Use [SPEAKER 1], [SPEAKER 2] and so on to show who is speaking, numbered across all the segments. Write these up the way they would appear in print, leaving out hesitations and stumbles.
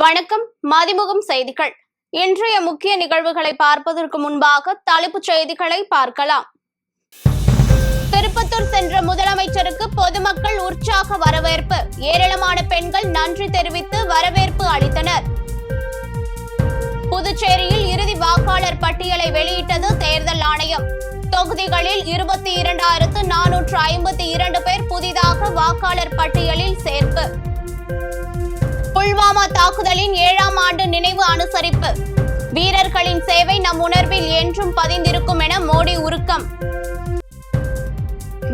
[SPEAKER 1] வணக்கம். மதிமுகம் செய்திகள். இன்றைய முக்கிய நிகழ்வுகளை பார்ப்பதற்கு முன்பாக தலைப்புச் செய்திகளை பார்க்கலாம். திருப்பத்தூர் சென்ற முதலமைச்சருக்கு பொதுமக்கள் உற்சாக வரவேற்பு. ஏராளமான பெண்கள் நன்றி தெரிவித்து வரவேற்பு அளித்தனர். புதுச்சேரியில் இறுதி வாக்காளர் பட்டியலை வெளியிட்டது தேர்தல் ஆணையம். தொகுதிகளில் 22,452 பேர் புதிதாக வாக்காளர் பட்டியலில் சேர்ப்பு. புல்வாமா தாக்குதலின் 7ஆம் ஆண்டு நினைவு அனுசரிப்பு. வீரர்களின் சேவை நம் உணர்வில் என்றும் பதிந்திருக்கும் என மோடி உருக்கம்.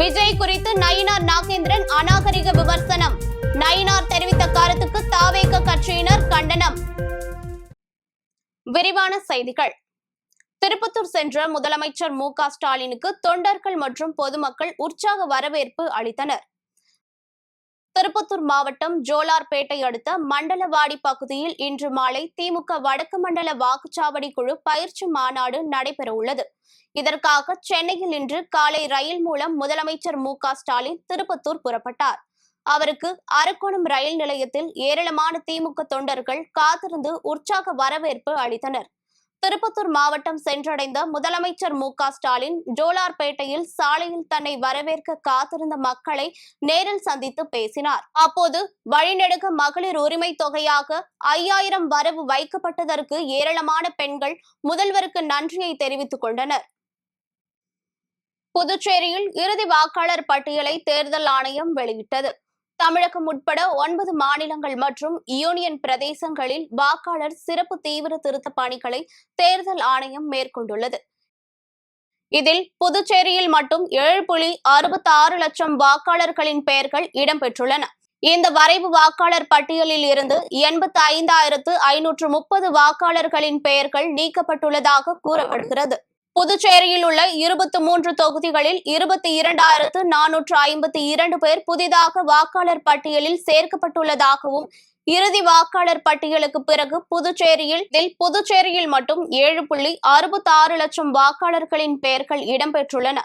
[SPEAKER 1] விஜய் குறித்து நயினார் நாகேந்திரன் அநாகரிக விமர்சனம். நயினார் தெரிவித்த கருத்துக்கு தாவேக கட்சியினர் கண்டனம். விரிவான செய்திகள். திருப்பத்தூர் சென்ற முதலமைச்சர் மு.க. ஸ்டாலினுக்கு தொண்டர்கள் மற்றும் பொதுமக்கள் உற்சாக வரவேற்பு அளித்தனர். திருப்பத்தூர் மாவட்டம் ஜோலார்பேட்டை அடுத்த மண்டலவாடி பகுதியில் இன்று மாலை திமுக வடக்கு மண்டல வாக்குச்சாவடி குழு பயிற்சி மாநாடு நடைபெறவுள்ளது. இதற்காக சென்னையில் இன்று காலை ரயில் மூலம் முதலமைச்சர் மு.க. ஸ்டாலின் திருப்பத்தூர் புறப்பட்டார். அவருக்கு அரக்கோணம் ரயில் நிலையத்தில் ஏராளமான திமுக தொண்டர்கள் காத்திருந்து உற்சாக வரவேற்பு அளித்தனர். திருப்பத்தூர் மாவட்டம் சென்றடைந்த முதலமைச்சர் மு.க. ஸ்டாலின் ஜோலார்பேட்டையில் சாலையில் தன்னை வரவேற்க காத்திருந்த மக்களை நேரில் சந்தித்து பேசினார். அப்போது வழிநெடுக மகளிர் உரிமை தொகையாக 5000 வரவு வைக்கப்பட்டதற்கு ஏராளமான பெண்கள் முதல்வருக்கு நன்றியை தெரிவித்துக் கொண்டனர். புதுச்சேரியில் இறுதி வாக்காளர் பட்டியலை தேர்தல் ஆணையம் வெளியிட்டது. தமிழகம் உட்பட 9 மாநிலங்கள் மற்றும் யூனியன் பிரதேசங்களில் வாக்காளர் சிறப்பு தீவிர திருத்த பணிகளை தேர்தல் ஆணையம் மேற்கொண்டுள்ளது. இதில் புதுச்சேரியில் மட்டும் 7.66 லட்சம் வாக்காளர்களின் பெயர்கள் இடம்பெற்றுள்ளன. இந்த வரைவு வாக்காளர் பட்டியலில் இருந்து 85,530 வாக்காளர்களின் பெயர்கள் நீக்கப்பட்டுள்ளதாக கூறப்படுகிறது. புதுச்சேரியில் உள்ள 23 தொகுதிகளில் 22,452 பேர் புதிதாக வாக்காளர் பட்டியலில் சேர்க்கப்பட்டுள்ளதாகவும், இறுதி வாக்காளர் பட்டியலுக்கு பிறகு புதுச்சேரியில் மட்டும் 7.66 லட்சம் வாக்காளர்களின் பெயர்கள் இடம்பெற்றுள்ளன.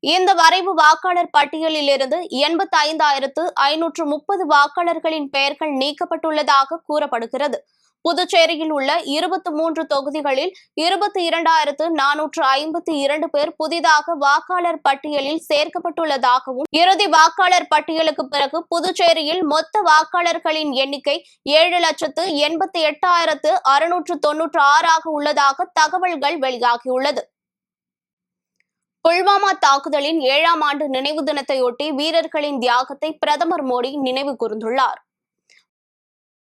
[SPEAKER 1] இந்த வரைவு வாக்காளர் பட்டியலில் இருந்து 85,530 வாக்காளர்களின் பெயர்கள் நீக்கப்பட்டுள்ளதாக கூறப்படுகிறது. புதுச்சேரியில் உள்ள 23 தொகுதிகளில் 22,452 பேர் புதிதாக வாக்காளர் பட்டியலில் சேர்க்கப்பட்டுள்ளதாகவும், இறுதி வாக்காளர் பட்டியலுக்கு பிறகு புதுச்சேரியில் மொத்த வாக்காளர்களின் எண்ணிக்கை 7,88,696 உள்ளதாக தகவல்கள் வெளியாகியுள்ளது. புல்வாமா தாக்குதலின் 7ஆம் ஆண்டு நினைவு தினத்தையொட்டி வீரர்களின் தியாகத்தை பிரதமர் மோடி நினைவு கூர்ந்துள்ளார்.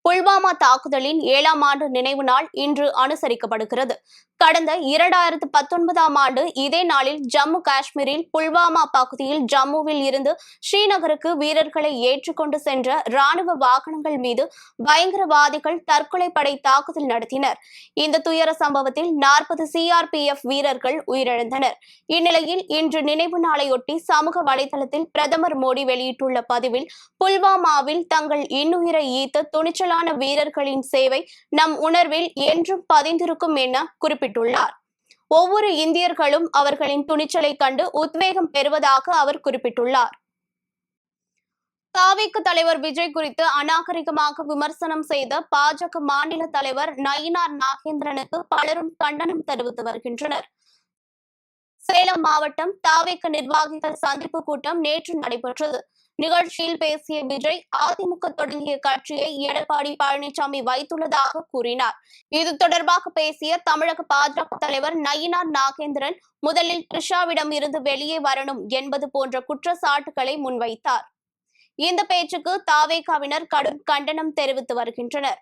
[SPEAKER 1] புல்வாமா தாக்குதலின் 7ஆம் ஆண்டு நினைவு நாள் இன்று அனுசரிக்கப்படுகிறது. கடந்த 2019ஆம் ஆண்டு இதே நாளில் ஜம்மு காஷ்மீரில் புல்வாமா பகுதியில் ஜம்முவில் இருந்து ஸ்ரீநகருக்கு வீரர்களை ஏற்றுக்கொண்டு சென்ற ராணுவ வாகனங்கள் மீது பயங்கரவாதிகள் தற்கொலை படை தாக்குதல் நடத்தினர். இந்த துயர சம்பவத்தில் 40 CRPF வீரர்கள் உயிரிழந்தனர். இந்நிலையில் இன்று நினைவு நாளையொட்டி சமூக வலைதளத்தில் பிரதமர் மோடி வெளியிட்டுள்ள பதிவில், புல்வாமாவில் தங்கள் இன்னுயிரை ஈர்த்த துணிச்சலான வீரர்களின் சேவை நம் உணர்வில் என்றும் பதிந்திருக்கும் என குறிப்பிட்டுள்ளார். ஒவ்வொரு இந்தியர்களும் அவர்களின் துணிச்சலை கண்டு உத்வேகம் பெறுவதாக அவர் குறிப்பிட்டுள்ளார். தாவேக தலைவர் விஜய் குறித்து அநாகரிகமாக விமர்சனம் செய்த பாஜக மாநில தலைவர் நயினார் நாகேந்திரனுக்கு பலரும் கண்டனம் தெரிவித்து வருகின்றனர். சேலம் மாவட்டம் தாவேக நிர்வாகிகள் சந்திப்பு கூட்டம் நேற்று நடைபெற்றது. நிகழ்ச்சியில் பேசிய விஜய், அதிமுக தொடங்கிய கட்சியை எடப்பாடி பழனிசாமி வைத்துள்ளதாக கூறினார். இது தொடர்பாக பேசிய தமிழக பாஜக தலைவர் நயினார் நாகேந்திரன், முதலில் த்ரிஷாவிடம் இருந்து வெளியே வரணும் என்பது போன்ற குற்றச்சாட்டுகளை முன்வைத்தார். இந்த பேச்சுக்கு தாவேகாவினர் கடும் கண்டனம் தெரிவித்து வருகின்றனர்.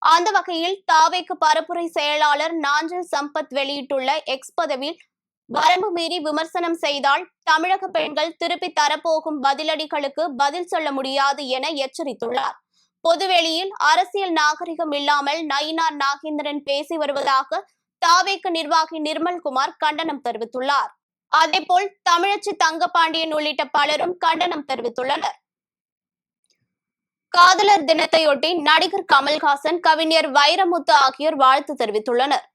[SPEAKER 1] அந்த வகையில் தாவேக பரப்புரை செயலாளர் நாஞ்சில் சம்பத் வெளியிட்டுள்ள எக்ஸ் பதிவில், வரம்பு மீறி விமர்சனம் செய்தால் தமிழக பெண்கள் திருப்பி தரப்போகும் பதிலடிகளுக்கு பதில் சொல்ல முடியாது என எச்சரித்துள்ளார். பொதுவெளியில் அரசியல் நாகரிகம் இல்லாமல் நயினார் நாகேந்திரன் பேசி வருவதாக தாவேக நிர்வாகி நிர்மல்குமார் கண்டனம் தெரிவித்துள்ளார். அதேபோல் தமிழச்சி தங்கபாண்டியன் உள்ளிட்ட பலரும் கண்டனம் தெரிவித்துள்ளனர். காதலர் தினத்தையொட்டி நடிகர் கமல்ஹாசன், கவிஞர் வைரமுத்து ஆகியோர் வாழ்த்து தெரிவித்துள்ளனர்.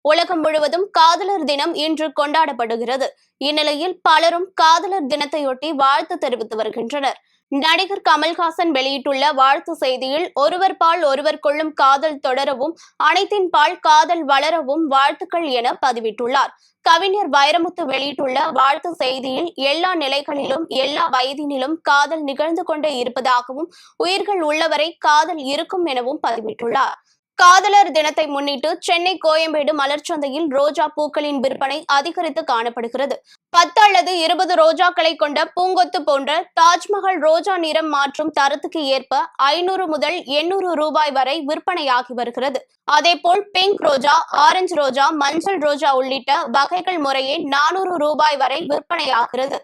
[SPEAKER 1] உலகம் முழுவதும் காதலர் தினம் இன்று கொண்டாடப்படுகிறது. இந்நிலையில் பலரும் காதலர் தினத்தையொட்டி வாழ்த்து தெரிவித்து வருகின்றனர். நடிகர் கமல்ஹாசன் வெளியிட்டுள்ள வாழ்த்து செய்தியில் ஒருவர் பால் ஒருவர் கொள்ளும் காதல் தொடரவும் அனைத்தின் பால் காதல் வளரவும் வாழ்த்துக்கள் என பதிவிட்டுள்ளார். கவிஞர் வைரமுத்து வெளியிட்டுள்ள வாழ்த்து செய்தியில் எல்லா நிலைகளிலும் எல்லா வயதினிலும் காதல் நிகழ்ந்து கொண்டே இருப்பதாகவும் உயிர்கள் உள்ளவரை காதல் இருக்கும் எனவும் பதிவிட்டுள்ளார். காதலர் தினத்தை முன்னிட்டு சென்னை கோயம்பேடு மலர்ச்சந்தையில் ரோஜா பூக்களின் விற்பனை அதிகரித்து காணப்படுகிறது. 10 அல்லது 20 ரோஜாக்களை கொண்ட பூங்கொத்து போன்ற தாஜ்மஹால் ரோஜா நிறம் மாற்றும் தரத்துக்கு ஏற்ப 500 முதல் 800 ரூபாய் வரை விற்பனையாகி வருகிறது. அதேபோல் பிங்க் ரோஜா, ஆரஞ்சு ரோஜா, மஞ்சள் ரோஜா உள்ளிட்ட வகைகள் முறையே 400 ரூபாய் வரை விற்பனையாகிறது.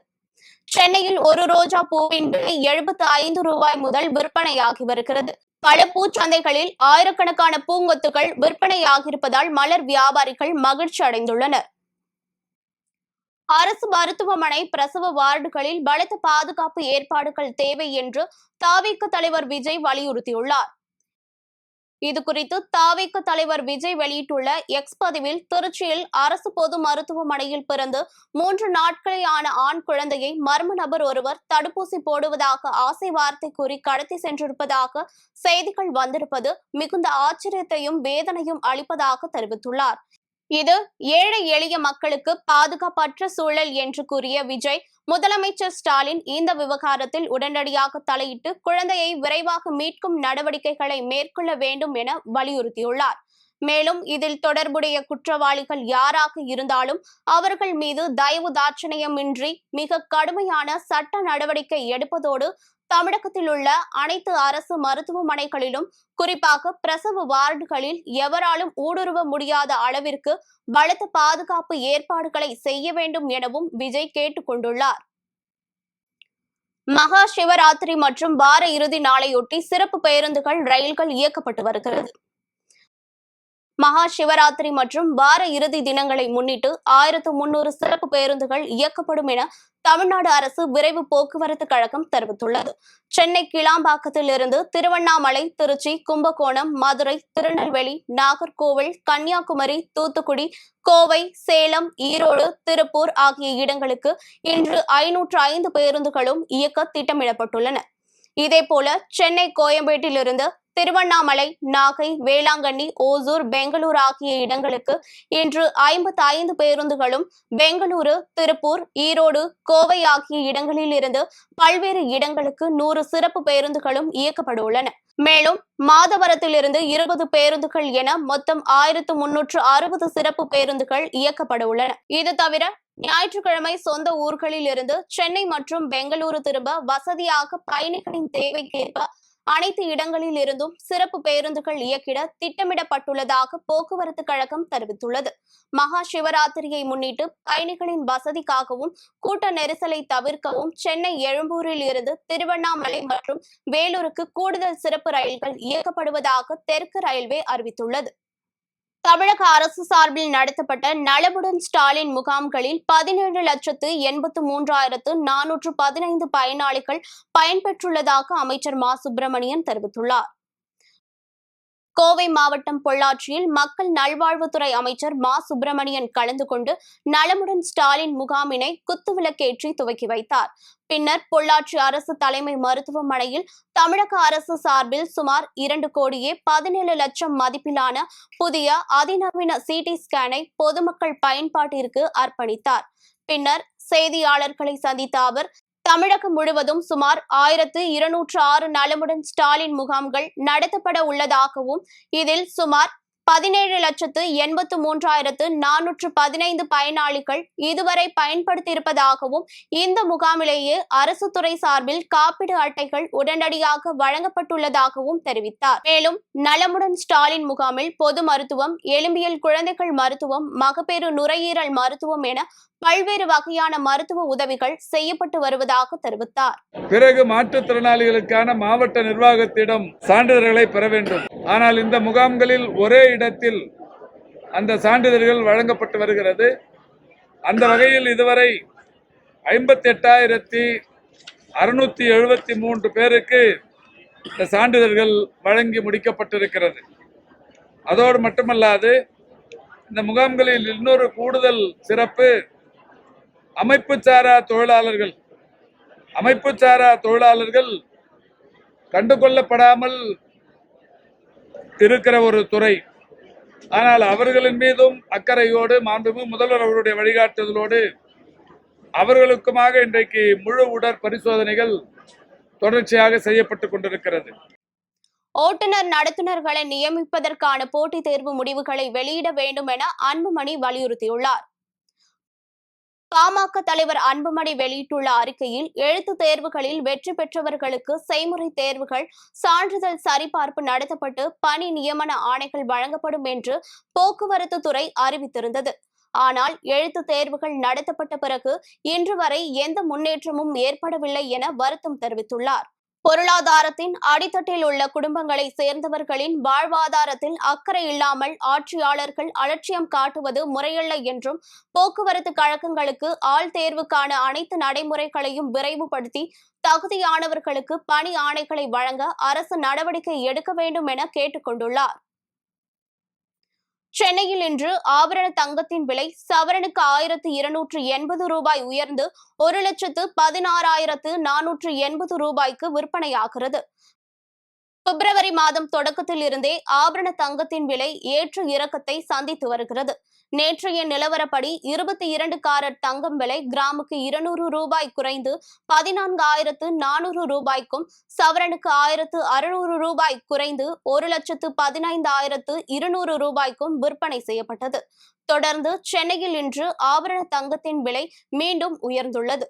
[SPEAKER 1] சென்னையில் ஒரு ரோஜா பூவின் விலை 75 ரூபாய் முதல் விற்பனையாகி வருகிறது. பல பூச்சந்தைகளில் ஆயிரக்கணக்கான பூங்கொத்துகள் விற்பனையாகியிருப்பதால் மலர் வியாபாரிகள் மகிழ்ச்சி அடைந்துள்ளனர். அரசு மருத்துவமனை பிரசவ வார்டுகளில் பலத்த பாதுகாப்பு ஏற்பாடுகள் தேவை என்று தவிக தலைவர் விஜய் வலியுறுத்தியுள்ளார். இதுகுறித்து தவிக தலைவர் விஜய் வெளியிட்டுள்ள எக்ஸ் பதிவில், திருச்சியில் அரசு பொது மருத்துவமனையில் பிறந்து 3 நாட்களே ஆன ஆண் குழந்தையை மர்ம நபர் ஒருவர் தடுப்பூசி போடுவதாக ஆசை வார்த்தை கூறி கடத்தி சென்றிருப்பதாக செய்திகள் வந்திருப்பது மிகுந்த ஆச்சரியத்தையும் வேதனையும் அளிப்பதாக தெரிவித்துள்ளார். இது ஏழை எளிய மக்களுக்கு பாதுகாப்பற்ற சூழல் என்று கூறிய விஜய், முதலமைச்சர் ஸ்டாலின் இந்த விவகாரத்தில் உடனடியாக தலையிட்டு குழந்தையை விரைவாக மீட்கும் நடவடிக்கைகளை மேற்கொள்ள வேண்டும் என வலியுறுத்தியுள்ளார். மேலும் இதில் தொடர்புடைய குற்றவாளிகள் யாராக இருந்தாலும் அவர்கள் மீது தயவு தாட்சணியமின்றி மிக கடுமையான சட்ட நடவடிக்கை எடுப்பதோடு தமிழகத்தில் உள்ள அனைத்து அரசு மருத்துவமனைகளிலும் குறிப்பாக பிரசவ வார்டுகளில் எவராலும் ஊடுருவ முடியாத அளவிற்கு பலத்த பாதுகாப்பு ஏற்பாடுகளை செய்ய வேண்டும் எனவும் விஜய் கேட்டுக் கொண்டுள்ளார். மகா சிவராத்திரி மற்றும் வார இறுதி நாளையொட்டி சிறப்பு பேருந்துகள், ரயில்கள் இயக்கப்பட்டு வருகிறது. மகா சிவராத்திரி மற்றும் வார இறுதி தினங்களை முன்னிட்டு 1300 சிறப்பு பேருந்துகள் இயக்கப்படும் என தமிழ்நாடு அரசு விரைவு போக்குவரத்து கழகம் தெரிவித்துள்ளது. சென்னை கிளாம்பாக்கத்தில் இருந்து திருவண்ணாமலை, திருச்சி, கும்பகோணம், மதுரை, திருநெல்வேலி, நாகர்கோவில், கன்னியாகுமரி, தூத்துக்குடி, கோவை, சேலம், ஈரோடு, திருப்பூர் ஆகிய இடங்களுக்கு இன்று 505 பேருந்துகளும் இயக்க திட்டமிடப்பட்டுள்ளன. இதேபோல சென்னை கோயம்பேட்டிலிருந்து திருவண்ணாமலை, நாகை, வேளாங்கண்ணி, ஓசூர், பெங்களூர் ஆகிய இடங்களுக்கு இன்று 55 பேருந்துகளும், பெங்களூரு, திருப்பூர், ஈரோடு, கோவை ஆகிய இடங்களில் இருந்து பல்வேறு இடங்களுக்கு 100 சிறப்பு பேருந்துகளும் இயக்கப்பட உள்ளன. மேலும் மாதவரத்திலிருந்து 20 பேருந்துகள் என மொத்தம் 1360 சிறப்பு பேருந்துகள் இயக்கப்பட உள்ளன. இது தவிர ஞாயிற்றுக்கிழமை சொந்த ஊர்களில் இருந்து சென்னை மற்றும் பெங்களூரு திரும்ப வசதியாக பயணிகளின் தேவைக்கேற்ப அனைத்து இடங்களில் இருந்தும் சிறப்பு பேருந்துகள் இயக்கிட திட்டமிடப்பட்டுள்ளதாக போக்குவரத்து கழகம் தெரிவித்துள்ளது. மகா சிவராத்திரியை முன்னிட்டு பயணிகளின் வசதிக்காகவும் கூட்ட நெரிசலை தவிர்க்கவும் சென்னை எழும்பூரில் இருந்து திருவண்ணாமலை மற்றும் வேலூருக்கு கூடுதல் சிறப்பு ரயில்கள் இயக்கப்படுவதாக தெற்கு ரயில்வே அறிவித்துள்ளது. தமிழக அரசு சார்பில் நடத்தப்பட்ட நலமுடன் ஸ்டாலின் முகாம்களில் 17,83,415 பயனாளிகள் பயன்பெற்றுள்ளதாக அமைச்சர் மா சுப்பிரமணியன் தெரிவித்துள்ளார். கோவை மாவட்டம் பொள்ளாச்சியில் மக்கள் நல்வாழ்வுத்துறை அமைச்சர் மா சுப்பிரமணியன் கலந்து கொண்டு நலமுடன் ஸ்டாலின் முகாமினை குத்துவிளக்கேற்றி துவக்கி வைத்தார். பின்னர் பொள்ளாச்சி அரசு தலைமை மருத்துவமனையில் தமிழக அரசு சார்பில் சுமார் 2,17 லட்சம் மதிப்பிலான புதிய அதிநவீன சிடி ஸ்கேனை பொதுமக்கள் பயன்பாட்டிற்கு அர்ப்பணித்தார். பின்னர் செய்தியாளர்களை சந்தித்த அவர், தமிழகம் முழுவதும் சுமார் 1206 நலமுடன் ஸ்டாலின் முகாம்கள் நடத்தப்பட உள்ளதாகவும் இதில் சுமார் 17,83,415 பயனாளிகள் இதுவரை பயன்படுத்தியிருப்பதாகவும் இந்த முகாமிலேயே அரசு துறை சார்பில் காப்பீடு அட்டைகள் உடனடியாக வழங்கப்பட்டுள்ளதாகவும் தெரிவித்தார். மேலும் நலமுடன் ஸ்டாலின் முகாமில் பொது மருத்துவம், எலும்பியல், குழந்தைகள் மருத்துவம், மகப்பேறு, நுரையீரல் மருத்துவம் என பல்வேறு வகையான மருத்துவ உதவிகள் செய்யப்பட்டு வருவதாக தெரிவித்தார்.
[SPEAKER 2] பிறகு மாற்றுத்திறனாளிகளுக்கான மாவட்ட நிர்வாகத்திடம் சான்றிதழ்களை பெற வேண்டும். ஆனால் இந்த முகாம்களில் ஒரே இடத்தில் அந்த சான்றிதழ்கள் வழங்கப்பட்டு வருகிறது. அந்த வகையில் இதுவரை 58,673 பேருக்கு இந்த சான்றிதழ்கள் வழங்கி முடிக்கப்பட்டிருக்கிறது. அதோடு மட்டுமல்லாது இந்த முகாம்களில் இன்னொரு கூடுதல் சிறப்பு, அமைப்பு சாரா தொழிலாளர்கள் அமைப்பு சாரா தொழிலாளர்கள் கண்டுகொள்ளப்படாமல் இருக்கிற ஒரு துறை. ஆனால் அவர்களின் மீதும் அக்கறையோடு மாண்புமிகு முதல்வர் அவருடைய வழிகாட்டுதலோடு அவர்களுக்குமாக இன்றைக்கு முழு உடற் பரிசோதனைகள் தொடர்ச்சியாக செய்யப்பட்டுக் கொண்டிருக்கிறது.
[SPEAKER 1] ஓட்டுநர் நடத்துனர்களை நியமிப்பதற்கான போட்டித் தேர்வு முடிவுகளை வெளியிட வேண்டும் என அன்புமணி வலியுறுத்தியுள்ளார். பாமக தலைவர் அன்புமணி வெளியிட்டுள்ள அறிக்கையில் எழுத்து தேர்வுகளில் வெற்றி பெற்றவர்களுக்கு செய்முறை தேர்வுகள் சான்றிதழ் சரிபார்ப்பு நடத்தப்பட்டு பணி நியமன ஆணைகள் வழங்கப்படும் என்று போக்குவரத்து துறை அறிவித்திருந்தது. ஆனால் எழுத்து தேர்வுகள் நடத்தப்பட்ட பிறகு இன்று வரை எந்த முன்னேற்றமும் ஏற்படவில்லை என வருத்தம் தெரிவித்துள்ளார். பொருளாதாரத்தின் அடித்தட்டில் உள்ள குடும்பங்களை சேர்ந்தவர்களின் வாழ்வாதாரத்தில் அக்கறை இல்லாமல் ஆட்சியாளர்கள் அலட்சியம் காட்டுவது முறையல்ல என்றும், போக்குவரத்து கழகங்களுக்கு ஆள் தேர்வுக்கான அனைத்து நடைமுறைகளையும் விரைவுபடுத்தி தகுதியானவர்களுக்கு பணி ஆணைகளை வழங்க அரசு நடவடிக்கை எடுக்க வேண்டும் என கேட்டுக் கொண்டுள்ளார். சென்னையில் இன்று ஆபரண தங்கத்தின் விலை சவரனுக்கு 1280 ரூபாய் உயர்ந்து 1,16,480 ரூபாய்க்கு விற்பனையாகிறது. பிப்ரவரி மாதம் தொடக்கத்தில் இருந்தே ஆபரண தங்கத்தின் விலை ஏற்ற இறக்கத்தை சந்தித்து வருகிறது. நேற்றைய நிலவரப்படி 22 காரட் தங்கம் விலை கிராமுக்கு 200 ரூபாய் குறைந்து 14,400 ரூபாய்க்கும், சவரனுக்கு 1,600 ரூபாய் குறைந்து 1,15,200 ரூபாய்க்கும் விற்பனை செய்யப்பட்டது. தொடர்ந்து சென்னையில் இன்று ஆபரண தங்கத்தின் விலை மீண்டும் உயர்ந்துள்ளது.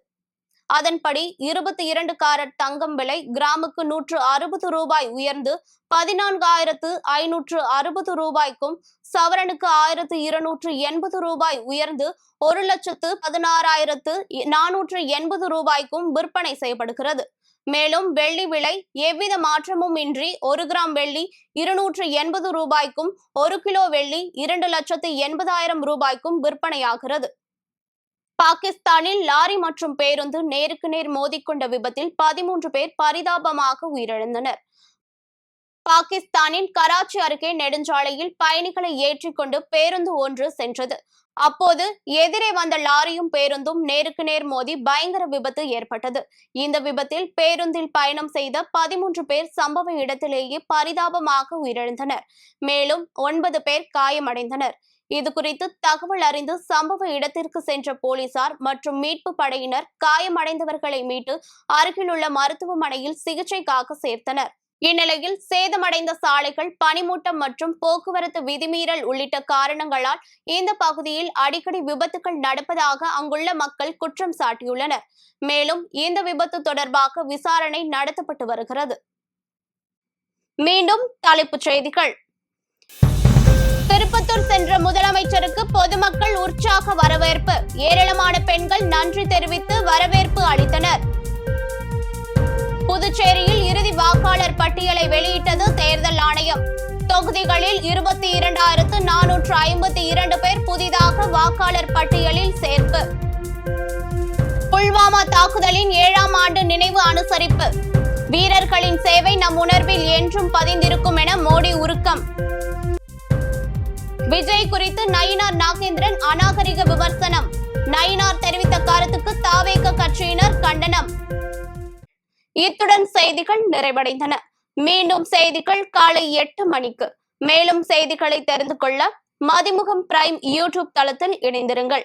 [SPEAKER 1] அதன்படி 22 காரட் தங்கம் விலை கிராமுக்கு 160 ரூபாய் உயர்ந்து 14,560 ரூபாய்க்கும், சவரனுக்கு 1,280 ரூபாய் உயர்ந்து 1,16,480 ரூபாய்க்கும் விற்பனை செய்யப்படுகிறது. மேலும் வெள்ளி விலை எவ்வித மாற்றமும் இன்றி 1 கிராம் வெள்ளி 280 ரூபாய்க்கும், 1 கிலோ வெள்ளி 2,80,000 ரூபாய்க்கும் விற்பனையாகிறது. பாகிஸ்தானில் லாரி மற்றும் பேருந்து நேருக்கு நேர் மோதிக்கொண்ட விபத்தில் 13 பேர் பரிதாபமாக உயிரிழந்தனர். பாகிஸ்தானின் கராச்சி அருகே நெடுஞ்சாலையில் பயணிகளை ஏற்றிக்கொண்டு பேருந்து ஒன்று சென்றது. அப்போது எதிரே வந்த லாரியும் பேருந்தும் நேருக்கு நேர் மோதி பயங்கர விபத்து ஏற்பட்டது. இந்த விபத்தில் பேருந்தில் பயணம் செய்த 13 பேர் சம்பவ இடத்திலேயே பரிதாபமாக உயிரிழந்தனர். மேலும் 9 பேர் காயமடைந்தனர். இதுகுறித்து தகவல் அறிந்து சம்பவ இடத்திற்கு சென்ற போலீசார் மற்றும் மீட்பு படையினர் காயமடைந்தவர்களை மீட்டு அருகிலுள்ள மருத்துவமனையில் சிகிச்சைக்காக சேர்த்தனர். இந்நிலையில் சேதமடைந்த சாலைகள், பனிமூட்டம் மற்றும் போக்குவரத்து விதிமீறல் உள்ளிட்ட காரணங்களால் இந்த பகுதியில் அடிக்கடி விபத்துகள் நடப்பதாக அங்குள்ள மக்கள் குற்றம் சாட்டியுள்ளனர். மேலும் இந்த விபத்து தொடர்பாக விசாரணை நடத்தப்பட்டு வருகிறது. மீண்டும் தலைப்புச் செய்திகள். திருப்பத்தூர் சென்ற முதலமைச்சருக்கு பொதுமக்கள் உற்சாக வரவேற்பு. ஏராளமான பெண்கள் நன்றி தெரிவித்து வரவேற்பு அளித்தனர். புதுச்சேரியில் இறுதி வாக்காளர் பட்டியலை வெளியிட்டது தேர்தல் ஆணையம். தொகுதிகளில் 22,452 பேர் புதிதாக வாக்காளர் பட்டியலில் சேர்ப்பு. புல்வாமா தாக்குதலின் 7ஆம் ஆண்டு நினைவு அனுசரிப்பு. வீரர்களின் சேவை நம் உணர்வில் என்றும் பதிந்திருக்கும் என மோடி உருக்கம். விஜய் குறித்து நயினார் நாகேந்திரன் அநாகரிக விமர்சனம். நயினார் தெரிவித்த கருத்துக்கு தாவேக கட்சியினர் கண்டனம். இத்துடன் செய்திகள் நிறைவடைந்தன. மீண்டும் செய்திகள் காலை 8 மணிக்கு. மேலும் செய்திகளை தெரிந்து கொள்ள மதிமுகம் பிரைம் யூடியூப் தளத்தில் இணைந்திருங்கள்.